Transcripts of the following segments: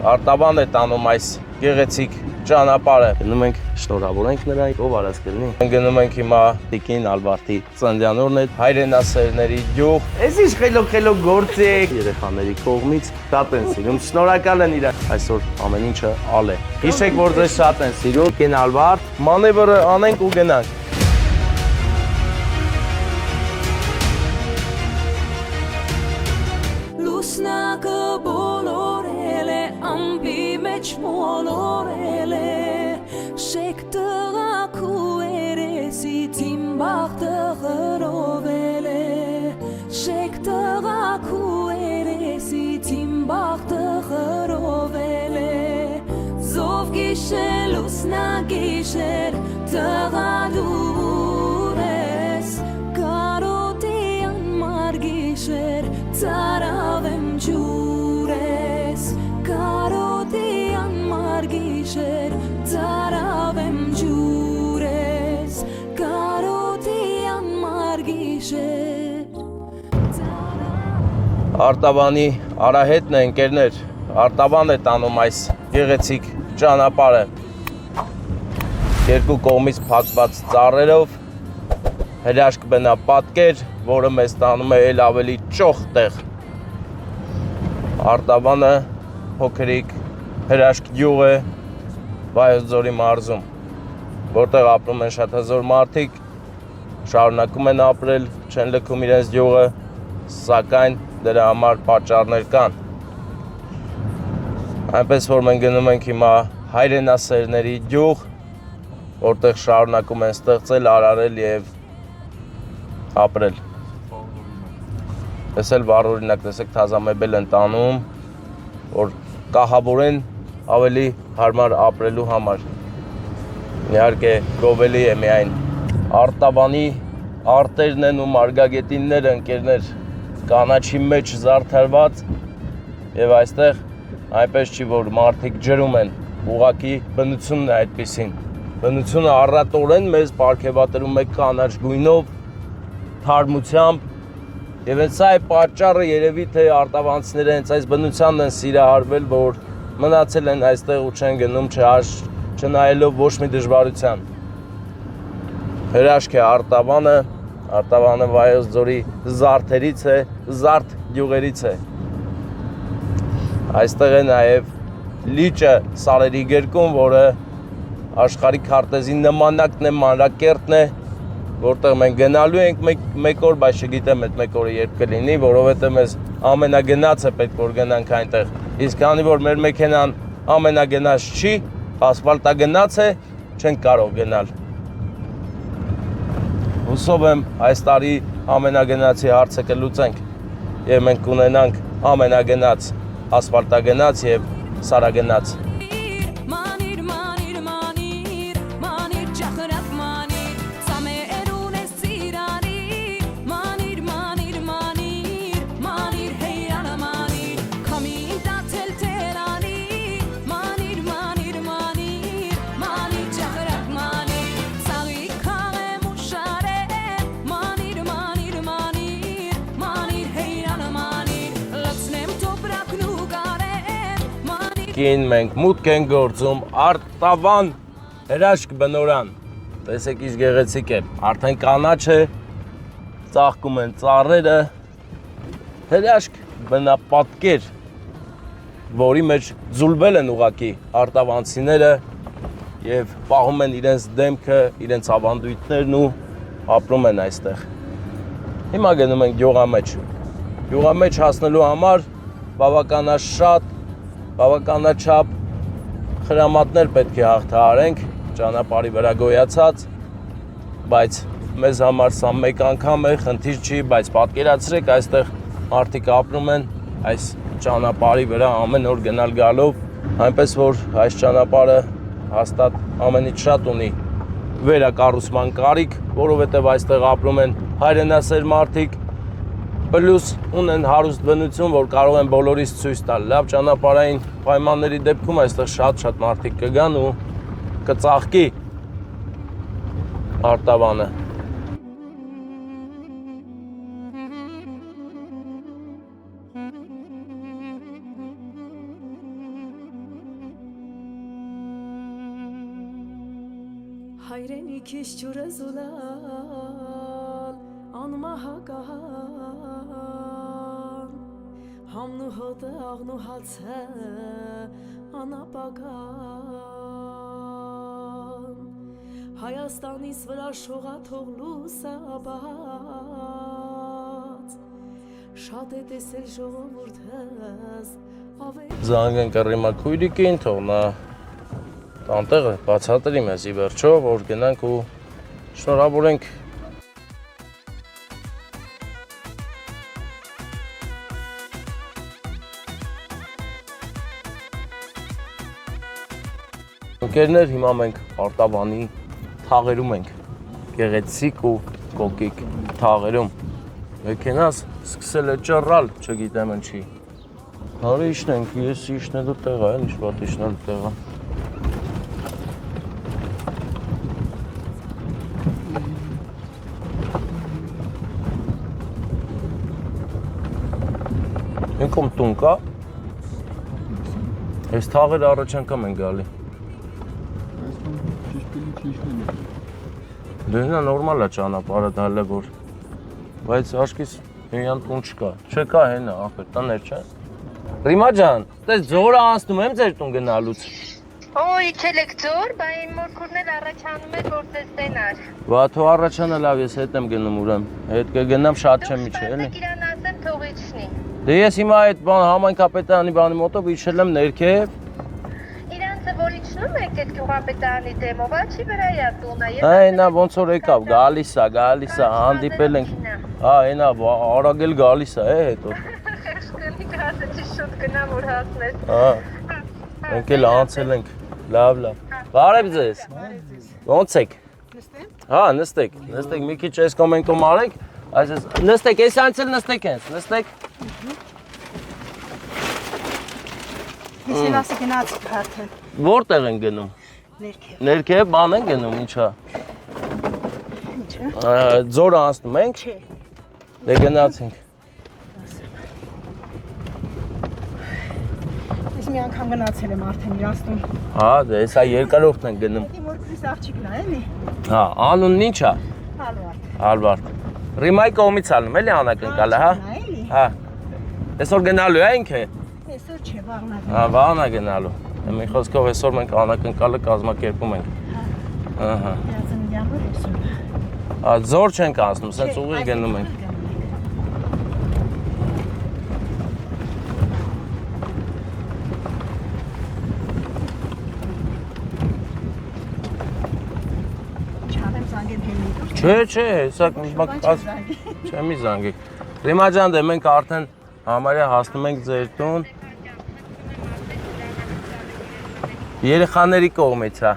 Արտավան է տանում այս գեղեցիկ ճանապարհը։ Գնում ենք շնորհավորենք նրան, ով արած կլինի։ Գնում ենք հիմա Տիկին Ալբարտի ծննդյան օրն է, հայրենասերների գյուղ։ Էս ինչ խելոք գործ է երեխաների կողմից, շատ են սիրում, շնորհակալ են իրար։ Այսօր ամեն ինչը ալ է։ Հիշեք, որ ձեզ շատ են սիրում։ Տիկին Ալբարտ, մանևրը անենք ու գնանք։ Լուսնակը բոլորել է, ամբի մեջ մոլորել է, շեք տղաք ու երեսից իմ բախտը խրովել է, շեք տղաք ու երեսից իմ բախտը խրովել է, զով գիշեր լուսնակ գիշեր տղա դուր ես, կարոտի անմար գիշեր Ծարավ եմ ջուր ես, կարոտի անմար գիշեր, ծարավ եմ ջուր ես, կարոտի անմար գիշեր, Արտավանի Արահետն է ընկերներ, Արտավան է տանում այս գեղեցիկ ճանապարհը, երկու կողմից փակված ծառերով, հրաշք բնապատկեր, որը մեզ տանում է էլ ավելի ճոխ տեղ։ Արտավանը փոքրիկ հրաշք գյուղ է Վայոց ձորի մարզում, որտեղ ապրում են շատ հզոր մարդիկ, շարունակում են ապրել, չեն լքում իրենց գյուղը, սակայն դրա համար պատճառներ կան։ Այնպես որ մենք գնում ենք հիմա հայրենասերների գյուղ, որտեղ շարունակում են ստեղծել, արարել եւ ապրել։ Ես էլ վառ օրինակ տեսեք թազամեբել են տանում, որ կահավորեն ավելի հարմար ապրելու համար։ Իհարկե գովելի է միայն Արտավանի արտերն են ու մարգագետինները ընկերներ կանաչի մեջ զարդարված եւ այստեղ այնպես չի որ մարդիկ ջրում են, ուղակի բնությունն է այդպեսին։ Բնությունը առատորեն մեզ պարգևատրում է կանաչ գույնով, թարմությամբ եւ հենց սա է պատճառը երևի թե արտավանցիները հենց այս բնությանն են սիրահարվել, որ մնացել են այստեղ ու չեն գնում չնայելով ոչ մի դժվարության։ Հրաշք է Արտավանը Վայոց ձորի զարդերից է, զարդ գյուղերից է։ Այստեղ է նաեւ լիճը Սարերի գերկում, որը աշխարհի քարտեզի նմանակն է, մանրակերտն է, որտեղ մենք գնալու ենք մեկ օր, բայց չգիտեմ այդ մեկ օրը երբ կլինի, որովհետև մեզ ամենագնացը պետք որ գնանք այնտեղ։ Իսկ քանի որ մեր մեքենան ամենագնաց չի, ասֆալտագնաց է, չենք կարող գնալ։ Հուսով եմ այս տարի ամենագնացի հարցը կլուծենք եւ մենք կունենանք ամենագնաց, ասֆալտագնաց եւ սարագնաց։ Մենք մուտք ենք գործում Արտավան հրաշք բնորան, տեսեք ինչ գեղեցիկ է, արդեն կանաչ է, ծաղկում են ծառերը, հրաշք բնապատկեր, որի մեջ ձուլվել են ուղակի արտավանցիները եւ պահում են իրենց դեմքը, իրենց ավանդույթներն ու ապրում են այստեղ։ Հիմա գնում ենք գյուղամեջ հասնելու համար բավականաշատ բավականաչափ խրամատներ պետք է հաղթահարենք ճանապարհի վրա գոյացած, բայց մեզ համար սա մեկ անգամ է, խնդիր չի, բայց պատկերացրեք այստեղ մարդիկ ապրում են այս ճանապարհի վրա ամեն օր գնալ գալով, այնպես որ այս ճանապարհը հաստատ ամենից շատ ունի վերակառուցման կարիք, որովհետև այստեղ ապրում են հայրենասեր մարդիկ, պլյուս ունեն հարուստ բնություն, որ կարող են բոլորիս ցույց տալ։ Լավ ճանապարհային պայմանների դեպքում այստեղ շատ մարդիկ կգան ու կծաղկի Արտավանը։ հայրենիքիս ջուրը զուլալ անմահական համն ու հոտը աղն ու հացը անապական Հայաստանից վրա շողաթող լուսաբաց Շատ է տեսել ժողովուրդս Զանգ են կռիմա քույրիկին, թող նա տանտեղը բացատրի մեզ ի վերջո, որ գնանք ու շնորհավորենք Ընկերներ, հիմա մենք Արտավանի թաղերում ենք, գեղեցիկ ու կոկիկ թաղերում Մեքենաս սկսել է ճռռալ, չգիտեմ ինչի Հարի իշնենք, ես իշնելու տեղա են, իշպատ իշնելու տեղա Ինքում տուն կա Ես թաղերը առաջ անգամ են գալի Դենա նորմալ է ճանապարհը դալը որ Բայց աշկիս միան տուն չկա Չկա հենա, ախր, տներ չէ Ռիմա ջան, տես ձորը անցնում եմ ձեր տուն գնալուց Օ, իջել եք ձոր, բա իմ մորքուրն էլ առաջանում էր, որ տեսնենար Բա թո առաջանը լավ, ես հետ եմ գնում ուրեմ Հետ կգնամ շատ չեմ իջել էլի Դուք իրան ասեմ թող իջնի Դե ես հիմա այդ համայնքապետարանի բանի մոտով իջել եմ ներքև Իրանցը որ իջնում եք այդ գյուղապետարանի դեմով, չի վրա է տունը Այնա ոնց որ եկավ, գալիս է, հանդիպել ենք Հա, այնա, արագել գալիս է, հետո Կնիկ հասը չի շուտ գնամ, որ հասնես Հա, ենք էլ անցել ենք, լավ Բարև ձեզ, ոնց եք Հա, նստեք, մի քիչ այս կոմենտում արեք Նստեք, ես անցել նստեք հենց, նստեք Ես էլ ասի գնացիք արդեն Որտեղ են գնում Ներքև բան են գնում, ինչա Ձորը անցնում ենք Չէ Դե գնացինք Ես մի անգամ գնացել եմ արդեն իրանցնում Հա, դե հեսա երկարորդն են գնում Իմ որքրիս աղջիկն է, էլի Հա, անունն ինչ է Ալվարդ Ալվարդ Ռիմայի կողմից ալնում, էլի անակնկալը, հա Էլի Հա Այսօր գնալու է ինքը Այսօր չէ, վաղն է Հա, վաղն է գնալու Մի խոսքով այսօր մենք անակնկալը կազմակերպում ենք Ահա Հրացնիդյանը այսօր Հա, ձոր չենք անցնում, սենց ուղիղ գնում ենք Չանեմ զանգեմ հենի Չէ, հեսա չեմի զանգեք Ռիմա ջան, դե մենք արդեն համարյա հասնում ենք ձեր տուն Երեխաների կողմից, հա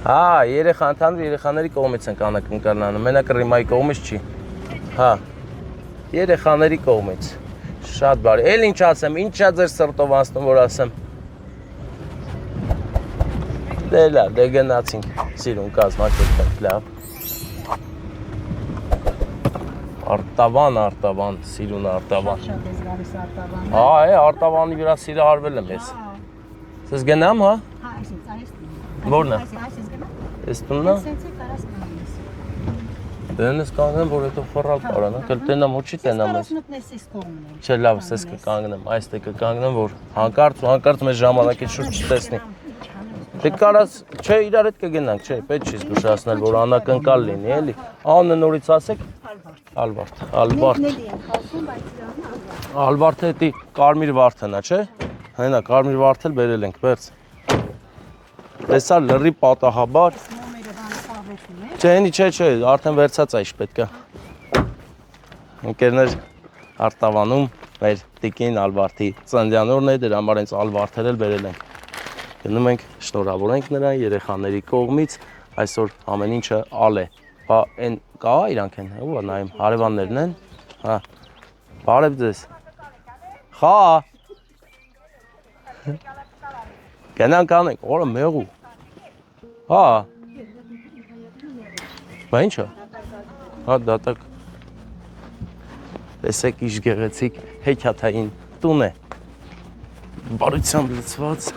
Հա, երեխաների կողմից ենք անակնկալն անում, մենակ Ռիմայի կողմից չի Հա, երեխաների կողմից Շատ բարի, էլ ինչ ասեմ, ինչա ձեր սրտով անցնում, որ ասեմ Դե լավ, դե գնացինք, սիրուն կազմակերպենք, լավ Արտավան, սիրուն Արտավան Շատ ես գալիս Արտավան Հա, Արտավանի վրա սիրը արվել եմ ես Սես գնամ, հա Հա, այսինչ, այս Որն է Այսինչ գնամ Ես տունն է Սենց է կարաս գնամ Դեն ես կանգնեմ, որ հետո խորալ պարան, կլ տենամ ու չի տենամ ես Կարասնուտն ես կողմն եմ Չէ, լավ, սես կկանգնեմ, այստեղ կկանգնեմ, որ հանկարծ մեզ ժամանակից շուրջ չտեսնի Դե կարաս, չէ, իրար հետ կգնանք, չէ, պետք չի զգուշացնել, որ անակնկալ լինի, էլի Անունը նորից ասեք Ալվարդ Նելի եմ խասում, բայց իրան Ալվարդը հետի կարմիր վարդն է, չէ Հենա, կարմիր վարդել բերել ենք, վերց Տեսա լրի պատահաբար Նոմերը բանը սաղվեցում է Չէ, հենի, չէ, արդեն վերցած այշ պետք է Ընկերներ Արտավանում մեր տիկին Ալվարդի ծննդյան օրն է, դրա համար հենց Ալվարդել էլ բերել ենք Գնում ենք, շնորհավորենք նրան երեխաների կողմից, այսօր ամեն ինչը ալ է Բա են կա իրանք են, ու նայեմ, հարևաններն են Հա, բարև ձեզ Խա Գնանք անենք, օրը մեղու Հա Բա ինչա Հա, դատակ Տեսեք իշ գեղեցիկ հեքիաթային տուն է Բարությամբ լցված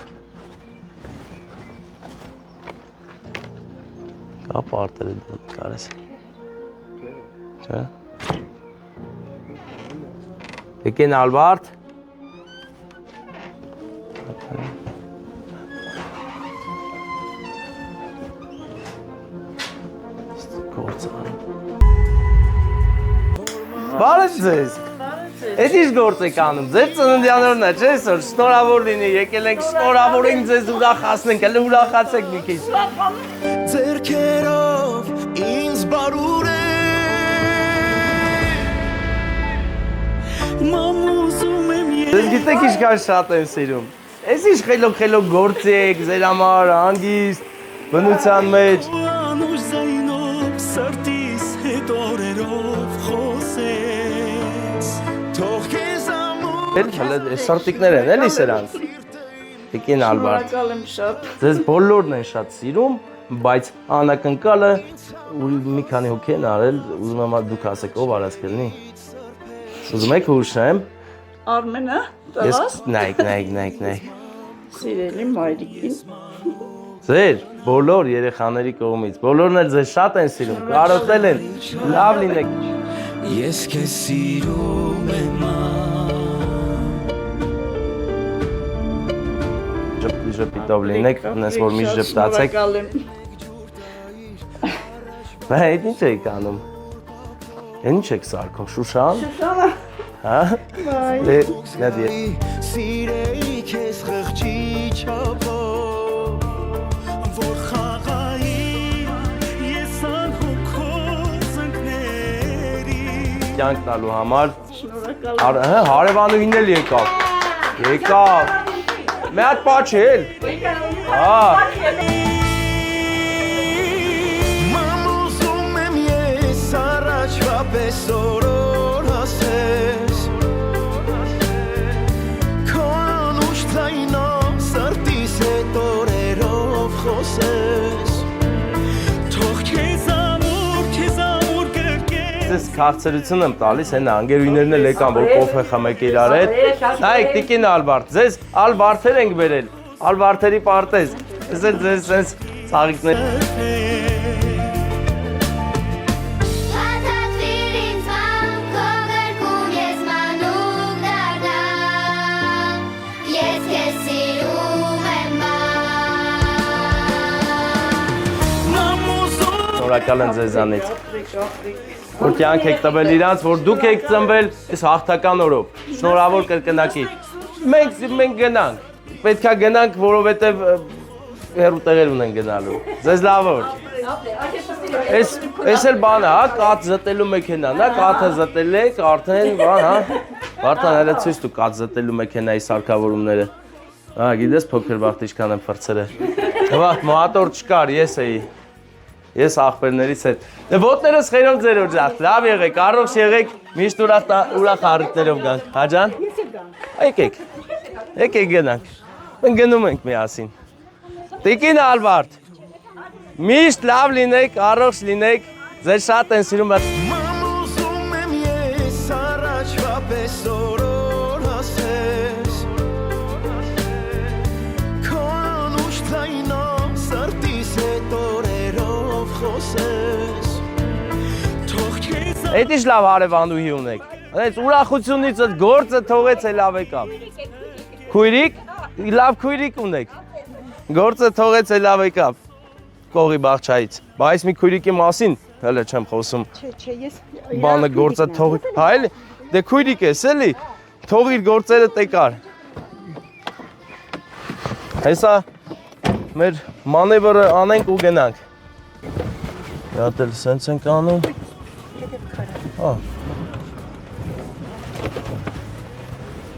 պարտերը դու կարես։ Չէ։ Եկեն Ալբարտ։ Բարև ձեզ։ Էդ ինչ գործ եք անում, ձեր ծննդյանորն է, չէ՞, որ շնորհավոր լինի, եկել ենք շնորհավորենք ձեզ ուրախացնենք, հələ ուրախացեք մի քիչ։ Ձերքերով ինձ բարուրե Մամուզում եմ Ձեզ գիտեք ինչքան շատ եմ սիրում։ Էս ինչ խելոք գործ եք, ձեր համար հանգիստ, բնության մեջ։ Անուշ զայնով սրտիս հետ օրերով խոսես Թող քեզ ամուր Հələ սարտիկներ են, էլի սրանք։ Եկին Ալբարտ։ Շնորհակալ եմ շատ։ Ձեզ բոլորն են շատ սիրում, բայց անակնկալը մի քանի հոգի են արել, ուզում եմ դուք ասեք ով արած կլինի։ Ուզում եք հուշեմ։ Արմենը, Ես տղաս, նայք։ սիրելի մայրիկին։ Ձեր բոլոր երեխաների կողմից, բոլորն էլ ձեզ շատ են սիրում, կարոտել են, լավ լինեք։ Ես քեզ սիրում եմ Ժպիտով լինեք, նես որ մի ժպտացեք։ Շնորհակալ եմ։ Բա այդ ինչ եք անում։ Ինչ եք սարքում, Շուշան։ Շուշանը։ Հա։ Դե նադի։ Սիրեի քեզ խղճի չափով Որ խաղայի ես անհոգոց ընկների Կյանք տալու համար Շնորհակալ եմ։ հարևանուհին էլ եկավ։ Մի հատ պաչել։ Հա։ Մամուզում եմ ես առաջվա պես օրոր հասես Քո անուշ ձայնով սրտիս հետ օրերով խոսես Թող քեզ ամուր կրկես Ձեզ քաղցրություն եմ տալիս, հենա անգերուհիներն էլ եկան, որ կոֆե խմեք իրար հետ։ Նայեք, տիկին Ալբարտ, ձեզ Ալբարթեր ենք բերել, Ալբարթերի պարտեզ։ Ձեզ սենց ծաղիկներ։ Շնորհակալ եմ ձեզանից, որ կյանք եք տվել իրանց, որ դուք եք ծնվել այս հաղթական օրով, շնորհավոր կրկնակի։ Մենք գնանք, պետք է գնանք, որովհետև հեռու տեղեր ունեն գնալու, ձեզ լավ օր։ Այս էլ բանը, հա, կաթ զտելու մեքենան, հա, կաթը զտել եք, արդեն, բան, հա, Վարդան, հələ ցույց տու կաթ զտելու մեքենայի սարքավորումները։ Հա, գիտես փոքր վաղտ ինչքան եմ ֆրցրել։ Վաղտ մոտոր չկար, ես էի։ Ես աղբերներից հետ։ Դե ոտներս խերով ձեր օջախ, լավ եղեք, առողջ եղեք, միշտ ուրախ առիթներով գանք, հա ջան։ Եկեք գնանք։ Մենք գնում ենք միասին։ Տիկին Ալբարտ, միշտ լավ լինեք, առողջ լինեք, ձեզ շատ են սիրում։ Մամուզում եմ ես առաջվա պես օրոր հասես Քո անուշ ձայնով սրտիս հետ օրերով խոսես Թող քեզ Այդ ինչ լավ հարևանուհի ունեք։ Այս ուրախությունից այդ գործը թողեց է լավ եկավ։ Քույրիկ, լավ քույրիկ ունեք։ Գործը թողեց է լավ եկավ։ Կողի բաղչայից։ Բայց մի քույրիկի մասին հələ չեմ խոսում։ Չէ, ես Բանը գործը թողի։ Հա էլի, դե քույրիկ ես էլի։ Թողիր գործերը տեկար։ Հեսա մեր մանևրը անենք ու գնանք։ Յատել սենց ենք անում։ Հա։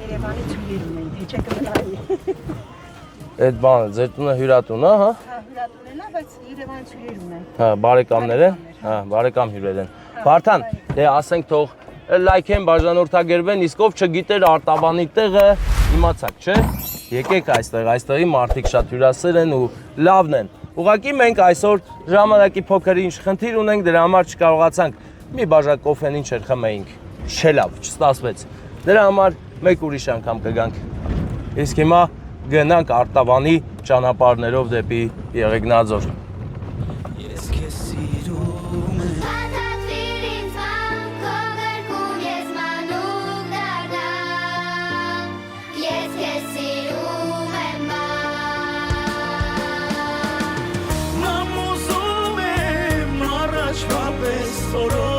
Երևանի ծույերում են, հեչը կմնայի։ Այդ բանը ձեր տունը հյուրատուն է, հա։ Հա, հյուրատունն է, բայց Երևանի ծույերում են։ Հա, բարեկամներ են։ Հա, բարեկամ հյուրեր են։ Վարդան, դե ասենք թող լայքեն բաժանորդագրվեն, իսկ ով չգիտեր Արտավանի տեղը, իմացաք, չէ՞։ Եկեք այստեղի մարդիկ շատ հյուրասեր են ու լավն են։ Ուղղակի մենք այսօր ժամանակի փոքր ինչ խնդիր ունենք, դրա համար չկարողացանք մի բաժակ կոֆեն ինչ էր խմեինք։ Չէ լավ, չստացվեց։ Դրա համար մեկ ուրիշ անգամ կգանք։ Իսկ հիմա գնանք Արտավանի ճանապարհներով դեպի Եղեգնաձոր։ Ես քեզ որով